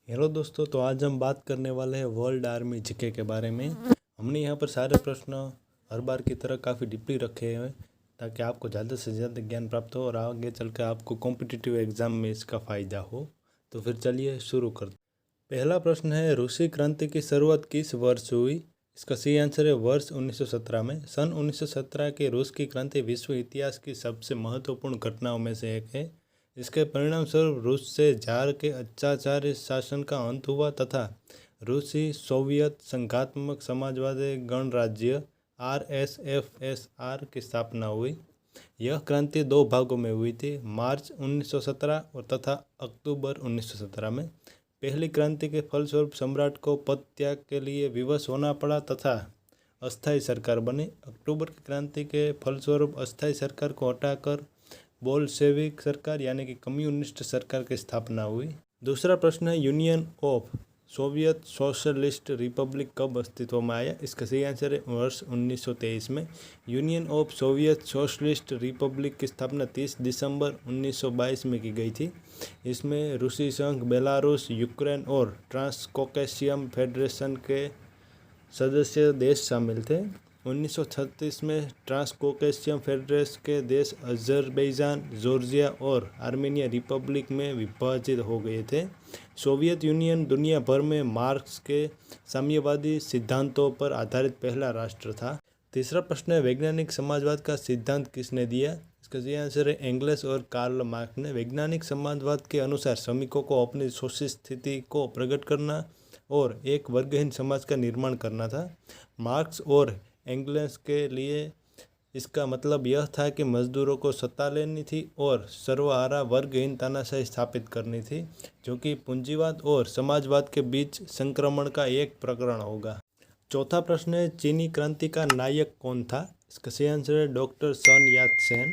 Hello दोस्तों, तो आज हम बात करने वाले हैं वर्ल्ड आर्मी जीके के बारे में। हमने यहाँ पर सारे प्रश्न हर बार की तरह काफ़ी डीपली रखे हैं ताकि आपको ज़्यादा से ज़्यादा ज्ञान प्राप्त हो और आगे चल कर आपको कॉम्पिटिटिव एग्ज़ाम में इसका फ़ायदा हो। तो फिर चलिए शुरू करते। पहला प्रश्न है, रूसी क्रांति की शुरुआत किस वर्ष हुई? इसका सही आंसर है वर्ष 1917 में। सन 1917 के रूस की क्रांति विश्व इतिहास की सबसे महत्वपूर्ण घटनाओं में से एक है। इसके परिणाम स्वरूप रूस से जार के अत्याचारी शासन का अंत हुआ तथा रूसी सोवियत संघात्मक समाजवादी गणराज्य RSFSR की स्थापना हुई। यह क्रांति दो भागों में हुई थी, मार्च 1917 और तथा अक्टूबर 1917 में। पहली क्रांति के फलस्वरूप सम्राट को पद त्याग के लिए विवश होना पड़ा तथा अस्थायी सरकार बनी। अक्टूबर की क्रांति के फलस्वरूप अस्थायी सरकार को हटाकर बोल्शेविक सरकार यानी कि कम्युनिस्ट सरकार की स्थापना हुई। दूसरा प्रश्न है, union of Soviet socialist Republic कब अस्तित्व में आया? इसका सही आंसर है वर्ष 1923 में। Union of Soviet socialist Republic की स्थापना 30 दिसंबर 1922 में की गई थी। इसमें रूसी संघ, बेलारूस, यूक्रेन और ट्रांसकोकेशियम फेडरेशन के सदस्य देश शामिल थे। 1936 में ट्रांसकोकेशियम फेडरेशन के देश अजरबैजान, जॉर्जिया और आर्मेनिया रिपब्लिक में विभाजित हो गए थे। सोवियत यूनियन दुनिया भर में मार्क्स के साम्यवादी सिद्धांतों पर आधारित पहला राष्ट्र था। तीसरा प्रश्न है, वैज्ञानिक समाजवाद का सिद्धांत किसने दिया? इसका सही आंसर है एंगल्स और कार्ल मार्क्स ने। वैज्ञानिक समाजवाद के अनुसार श्रमिकों को अपनी शोषित स्थिति को प्रकट करना और एक वर्गहीन समाज का निर्माण करना था। मार्क्स और एंगल्स के लिए इसका मतलब यह था कि मजदूरों को सत्ता लेनी थी और सर्वहारा वर्गहीन तानाशाही स्थापित करनी थी, जो कि पूंजीवाद और समाजवाद के बीच संक्रमण का एक प्रकरण होगा। चौथा प्रश्न है, चीनी क्रांति का नायक कौन था? इसका सही आंसर है डॉक्टर सन यात सेन।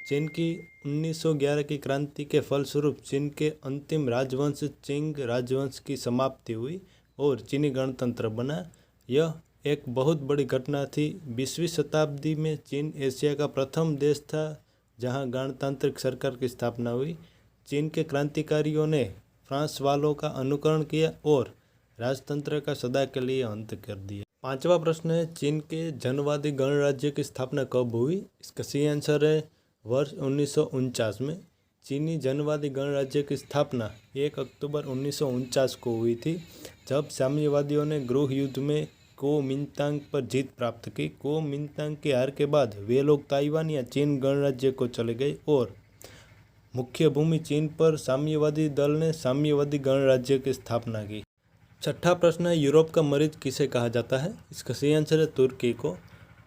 चीन की 1911 की क्रांति के फलस्वरूप चीन के अंतिम राजवंश चिंग राजवंश की समाप्ति हुई और चीनी गणतंत्र बना। यह एक बहुत बड़ी घटना थी। 20वीं शताब्दी में चीन एशिया का प्रथम देश था जहां गणतांत्रिक सरकार की स्थापना हुई। चीन के क्रांतिकारियों ने फ्रांस वालों का अनुकरण किया और राजतंत्र का सदा के लिए अंत कर दिया। पांचवा प्रश्न है, चीन के जनवादी गणराज्य की स्थापना कब हुई? इसका सही आंसर है वर्ष 1949 में। चीनी जनवादी गणराज्य की स्थापना 1 अक्टूबर 1949 को हुई थी, जब साम्यवादियों ने गृह युद्ध में कुओमिंतांग पर जीत प्राप्त की। कुओमिंतांग की हार के बाद वे लोग ताइवान या चीन गणराज्य को चले गए और मुख्य भूमि चीन पर साम्यवादी दल ने साम्यवादी गणराज्य की स्थापना की। छठा प्रश्न है, यूरोप का मरीज किसे कहा जाता है? इसका सही आंसर है तुर्की को।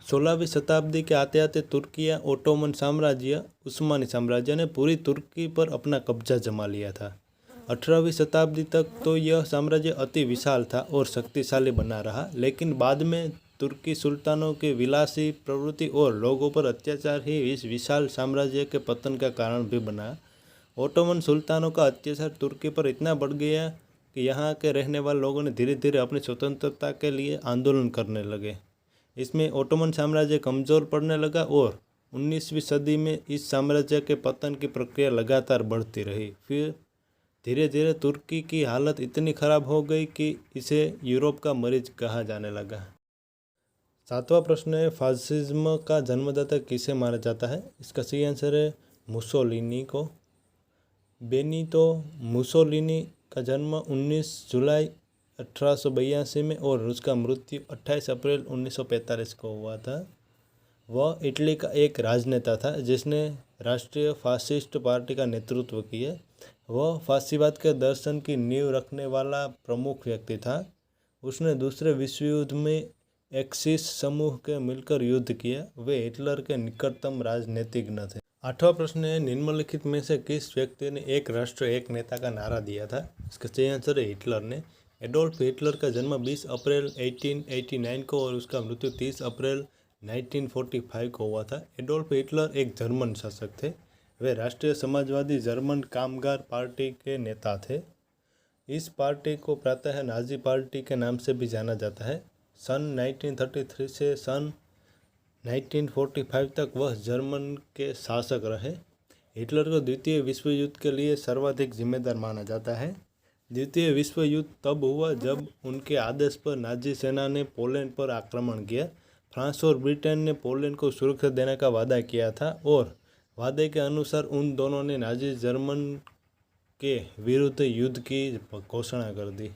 16वीं शताब्दी के आते आते तुर्किया ओटोमन साम्राज्य, उस्मानी साम्राज्य ने पूरी तुर्की पर अपना कब्जा जमा लिया था। 18वीं शताब्दी तक तो यह साम्राज्य अति विशाल था और शक्तिशाली बना रहा, लेकिन बाद में तुर्की सुल्तानों की विलासी प्रवृत्ति और लोगों पर अत्याचार ही इस विशाल साम्राज्य के पतन का कारण भी बना। ओटोमन सुल्तानों का अत्याचार तुर्की पर इतना बढ़ गया कि यहाँ के रहने वाले लोगों ने धीरे धीरे अपनी स्वतंत्रता के लिए आंदोलन करने लगे। इसमें ओटोमन साम्राज्य कमज़ोर पड़ने लगा और 19वीं सदी में इस साम्राज्य के पतन की प्रक्रिया लगातार बढ़ती रही। फिर धीरे धीरे तुर्की की हालत इतनी खराब हो गई कि इसे यूरोप का मरीज कहा जाने लगा। सातवां प्रश्न है, फासिज्म का जन्मदाता किसे माना जाता है? इसका सही आंसर है मुसोलिनी को। बेनितो मुसोलिनी का जन्म 19 जुलाई 1882 में और उसका मृत्यु 28 अप्रैल 1945 को हुआ था। वह इटली का एक राजनेता था जिसने राष्ट्रीय फासिस्ट पार्टी का नेतृत्व किया। वह फासीवाद के दर्शन की नींव रखने वाला प्रमुख व्यक्ति था। उसने दूसरे विश्व युद्ध में एक्सिस समूह के मिलकर युद्ध किया। वे हिटलर के निकटतम राजनीतिज्ञ थे। आठवां प्रश्न है, निम्नलिखित में से किस व्यक्ति ने एक राष्ट्र एक नेता का नारा दिया था? इसका सही आंसर है हिटलर ने। एडोल्फ हिटलर का जन्म 20 अप्रैल 1889 को और उसका मृत्यु 30 अप्रैल 1945 को हुआ था। एडोल्फ हिटलर एक जर्मन शासक थे। वे राष्ट्रीय समाजवादी जर्मन कामगार पार्टी के नेता थे। इस पार्टी को प्रातः नाजी पार्टी के नाम से भी जाना जाता है। सन 1933 से सन 1945 तक वह जर्मन के शासक रहे। हिटलर को द्वितीय विश्व युद्ध के लिए सर्वाधिक जिम्मेदार माना जाता है। द्वितीय विश्व युद्ध तब हुआ जब उनके आदेश पर नाजी सेना ने पोलैंड पर आक्रमण किया। फ्रांस और ब्रिटेन ने पोलैंड को सुरक्षा देने का वादा किया था और वादे के अनुसार उन दोनों ने नाजी जर्मन के विरुद्ध युद्ध की घोषणा कर दी।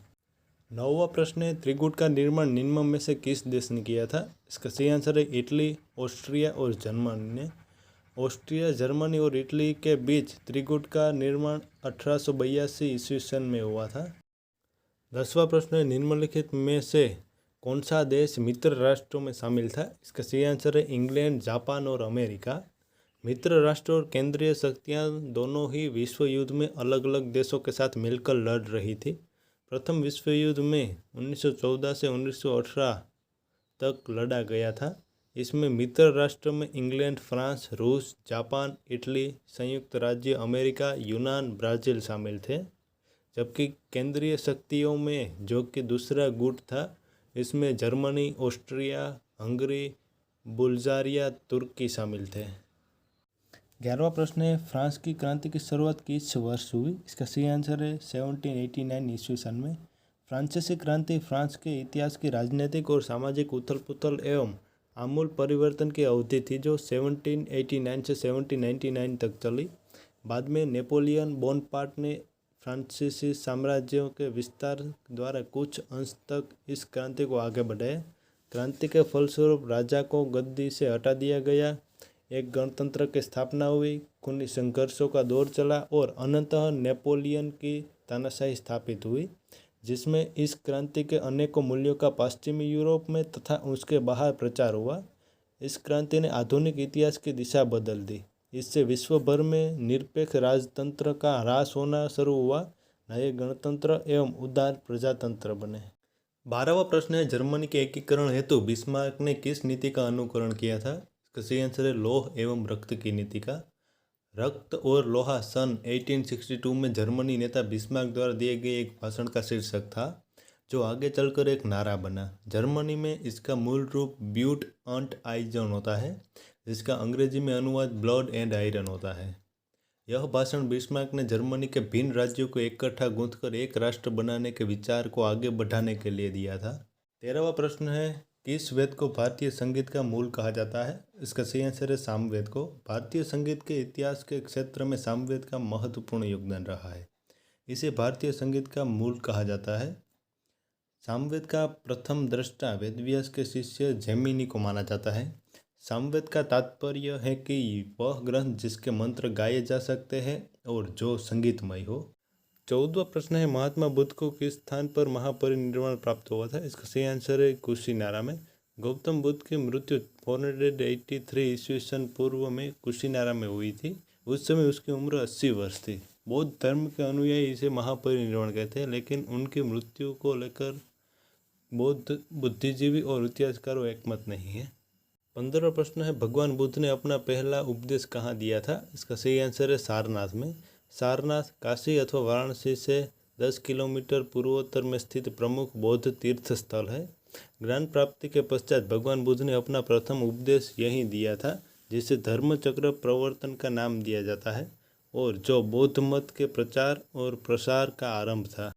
9वां प्रश्न है, त्रिकूट का निर्माण निम्न में से किस देश ने किया था? इसका सही आंसर है इटली, ऑस्ट्रिया और जर्मनी ने। ऑस्ट्रिया, जर्मनी और इटली के बीच त्रिकूट का निर्माण 1882 ईस्वी सन में हुआ था। 10वां प्रश्न है, निम्नलिखित में से कौन सा देश मित्र राष्ट्रों में शामिल था? इसका सही आंसर है इंग्लैंड, जापान और अमेरिका। मित्र राष्ट्र और केंद्रीय शक्तियां दोनों ही विश्व युद्ध में अलग अलग देशों के साथ मिलकर लड़ रही थी। प्रथम विश्व युद्ध में 1914 से 1918 तक लड़ा गया था। इसमें मित्र राष्ट्र में इंग्लैंड, फ्रांस, रूस, जापान, इटली, संयुक्त राज्य अमेरिका, यूनान, ब्राज़ील शामिल थे। जबकि केंद्रीय शक्तियों में, जो कि दूसरा गुट था, इसमें जर्मनी, ऑस्ट्रिया, हंगरी, बुल्गारिया, तुर्की शामिल थे। 11वां प्रश्न है, फ्रांस की क्रांति की शुरुआत किस वर्ष हुई? इसका सही आंसर है 1789 ईस्वी सन में। फ्रांसीसी क्रांति फ्रांस के इतिहास की राजनीतिक और सामाजिक उथल पुथल एवं आमूल परिवर्तन की अवधि थी, जो 1789 से 1799 तक चली। बाद में नेपोलियन बोनापार्ट ने फ्रांसीसी साम्राज्यों के विस्तार द्वारा कुछ अंश तक इस क्रांति को आगे बढ़ाया। क्रांति के फलस्वरूप राजा को गद्दी से हटा दिया गया, एक गणतंत्र की स्थापना हुई, खूनी संघर्षों का दौर चला और अनंततः नेपोलियन की तानाशाही स्थापित हुई, जिसमें इस क्रांति के अनेकों मूल्यों का पश्चिमी यूरोप में तथा उसके बाहर प्रचार हुआ। इस क्रांति ने आधुनिक इतिहास की दिशा बदल दी। इससे विश्व भर में निरपेक्ष राजतंत्र का ह्रास होना शुरू हुआ, नए गणतंत्र एवं उदार प्रजातंत्र बने। 12वां प्रश्न है, जर्मनी के एकीकरण हेतु बिस्मार्क ने किस नीति का अनुकरण किया था? इसका सही आंसर है लौह एवं रक्त की नीति का। रक्त और लोहा सन 1862 में जर्मनी नेता बिस्मार्क द्वारा दिए गए एक भाषण का शीर्षक था, जो आगे चलकर एक नारा बना। जर्मनी में इसका मूल रूप ब्यूट अंट आइजन होता है, जिसका अंग्रेजी में अनुवाद ब्लड एंड आयरन होता है। यह भाषण बिस्मार्क ने जर्मनी के भिन्न राज्यों को इकट्ठा गूंथकर एक राष्ट्र बनाने के विचार को आगे बढ़ाने के लिए दिया था। 13वां प्रश्न है, किस वेद को भारतीय संगीत का मूल कहा जाता है? इसका सही आंसर है सामवेद को। भारतीय संगीत के इतिहास के क्षेत्र में सामवेद का महत्वपूर्ण योगदान रहा है। इसे भारतीय संगीत का मूल कहा जाता है। सामवेद का प्रथम दृष्टा वेदव्यास के शिष्य जैमिनी को माना जाता है। सामवेद का तात्पर्य है कि वह ग्रंथ जिसके मंत्र गाए जा सकते हैं और जो संगीतमय हो। 14वां प्रश्न है, महात्मा बुद्ध को किस स्थान पर महापरिनिर्वाण प्राप्त हुआ था? इसका सही आंसर है कुशीनारा में। गौतम बुद्ध की मृत्यु 483 ईस्वी सन पूर्व में कुशीनारा में हुई थी। उस समय उसकी उम्र 80 वर्ष थी। बौद्ध धर्म के अनुयायी इसे महापरिनिर्वाण कहते हैं, लेकिन उनकी मृत्यु को लेकर बौद्ध बुद्धिजीवी और इतिहासकारों एकमत नहीं है। 15वां प्रश्न है, भगवान बुद्ध ने अपना पहला उपदेश कहाँ दिया था? इसका सही आंसर है सारनाथ में। सारनाथ काशी अथवा वाराणसी से 10 किलोमीटर पूर्वोत्तर में स्थित प्रमुख बौद्ध तीर्थ स्थल है। ज्ञान प्राप्ति के पश्चात भगवान बुद्ध ने अपना प्रथम उपदेश यहीं दिया था, जिसे धर्मचक्र प्रवर्तन का नाम दिया जाता है और जो बौद्ध मत के प्रचार और प्रसार का आरंभ था।